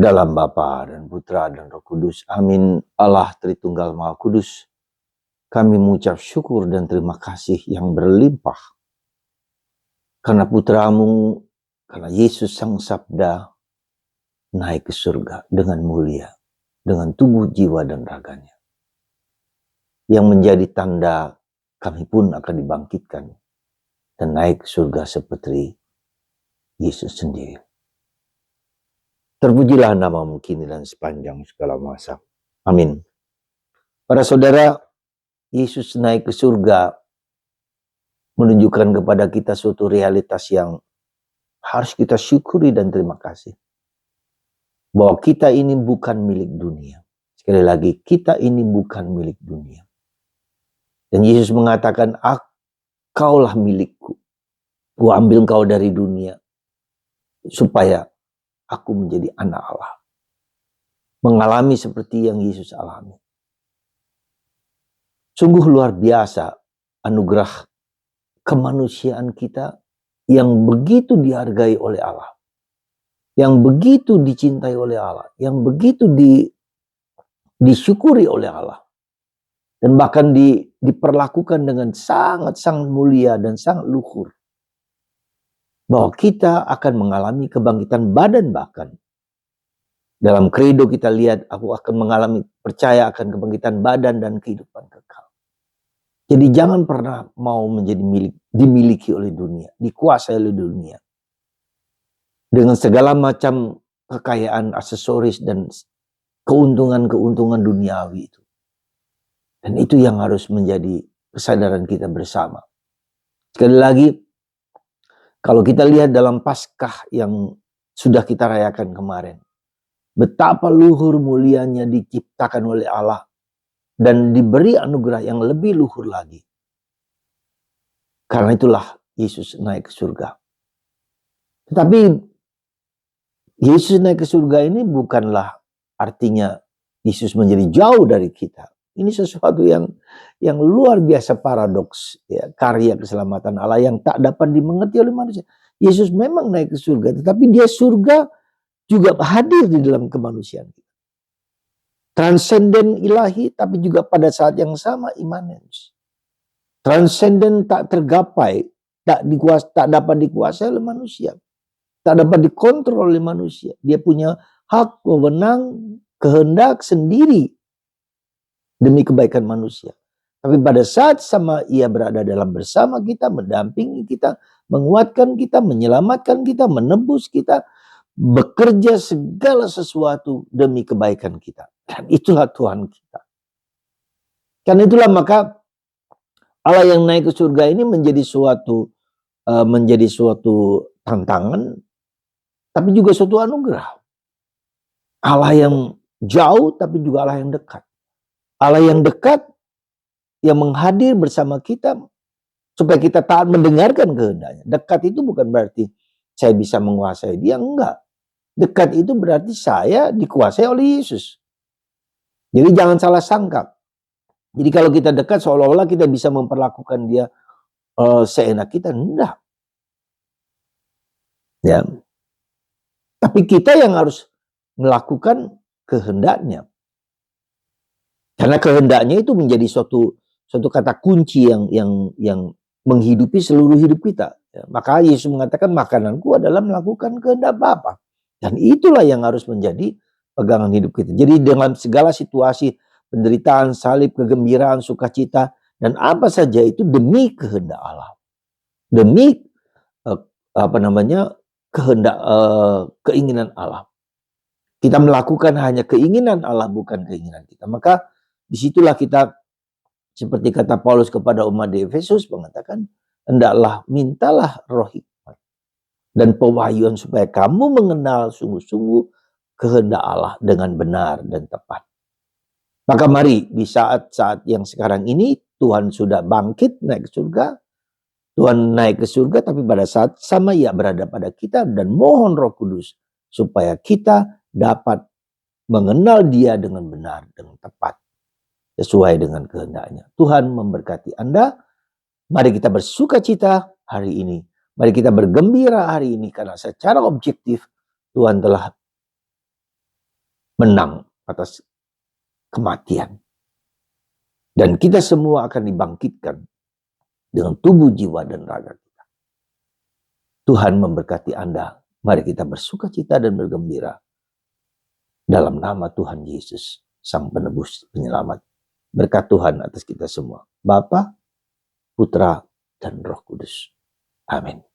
Dalam Bapa dan Putra dan Roh Kudus. Amin. Allah Tritunggal Maha Kudus, kami mengucap syukur dan terima kasih yang berlimpah. Karena Putramu, karena Yesus Sang Sabda naik ke surga dengan mulia, dengan tubuh, jiwa, dan raganya. Yang menjadi tanda kami pun akan dibangkitkan dan naik ke surga seperti Yesus sendiri. Terpujilah namamu kini dan sepanjang segala masa. Amin. Para saudara, Yesus naik ke surga menunjukkan kepada kita suatu realitas yang harus kita syukuri dan terima kasih. Bahwa kita ini bukan milik dunia. Sekali lagi, kita ini bukan milik dunia. Dan Yesus mengatakan, kaulah milikku. Ku ambil kau dari dunia supaya aku menjadi anak Allah. Mengalami seperti yang Yesus alami. Sungguh luar biasa anugerah kemanusiaan kita yang begitu dihargai oleh Allah. Yang begitu dicintai oleh Allah. Yang begitu disyukuri oleh Allah. Dan bahkan diperlakukan dengan sangat-sangat mulia dan sangat luhur. Bahwa kita akan mengalami kebangkitan badan bahkan. Dalam kredo kita lihat, aku akan mengalami percaya akan kebangkitan badan dan kehidupan kekal. Jadi jangan pernah mau menjadi dimiliki oleh dunia, dikuasai oleh dunia. Dengan segala macam kekayaan, aksesoris, dan keuntungan-keuntungan duniawi itu. Dan itu yang harus menjadi kesadaran kita bersama. Sekali lagi, kalau kita lihat dalam Paskah yang sudah kita rayakan kemarin, betapa luhur mulianya diciptakan oleh Allah dan diberi anugerah yang lebih luhur lagi. Karena itulah Yesus naik ke surga. Tetapi Yesus naik ke surga ini bukanlah artinya Yesus menjadi jauh dari kita. Ini sesuatu yang luar biasa paradoks, ya, karya keselamatan Allah yang tak dapat dimengerti oleh manusia. Yesus memang naik ke surga, tetapi dia surga juga hadir di dalam kemanusiaan kita. Transenden ilahi, tapi juga pada saat yang sama imanens. Transenden tak tergapai, tak dapat dikuasai oleh manusia. Tak dapat dikontrol oleh manusia. Dia punya hak, wewenang, kehendak sendiri demi kebaikan manusia. Tapi pada saat sama ia berada dalam bersama kita, mendampingi kita, menguatkan kita, menyelamatkan kita, menebus kita, bekerja segala sesuatu demi kebaikan kita. Dan itulah Tuhan kita. Karena itulah maka Allah yang naik ke surga ini menjadi suatu tantangan, tapi juga suatu anugerah. Allah yang jauh, tapi juga Allah yang dekat. Allah yang dekat, yang menghadir bersama kita, supaya kita taat mendengarkan kehendaknya. Dekat itu bukan berarti saya bisa menguasai dia, enggak. Dekat itu berarti saya dikuasai oleh Yesus. Jadi jangan salah sangka. Jadi kalau kita dekat seolah-olah kita bisa memperlakukan dia seenak kita, enggak. Ya. Tapi kita yang harus melakukan kehendaknya. Karena kehendaknya itu menjadi suatu kata kunci yang menghidupi seluruh hidup kita. Ya, maka Yesus mengatakan makananku adalah melakukan kehendak Bapa. Dan itulah yang harus menjadi pegangan hidup kita. Jadi dalam segala situasi, penderitaan, salib, kegembiraan, sukacita, dan apa saja itu demi kehendak Allah. Demi kehendak keinginan Allah. Kita melakukan hanya keinginan Allah, bukan keinginan kita. Maka disitulah kita, seperti kata Paulus kepada umat di Efesus, mengatakan, hendaklah mintalah roh hikmat dan pewahyuan supaya kamu mengenal sungguh-sungguh kehendak Allah dengan benar dan tepat. Maka mari di saat-saat yang sekarang ini Tuhan sudah bangkit naik ke surga. Tuhan naik ke surga, tapi pada saat sama ia berada pada kita, dan mohon Roh Kudus supaya kita dapat mengenal dia dengan benar, dengan tepat, sesuai dengan kehendaknya. Tuhan memberkati Anda. Mari kita bersukacita hari ini. Mari kita bergembira hari ini, karena secara objektif Tuhan telah menang atas kematian. Dan kita semua akan dibangkitkan dengan tubuh, jiwa, dan raga kita. Tuhan memberkati Anda. Mari kita bersuka cita dan bergembira dalam nama Tuhan Yesus, Sang Penebus Penyelamat. Berkat Tuhan atas kita semua. Bapa, Putra, dan Roh Kudus. Amin.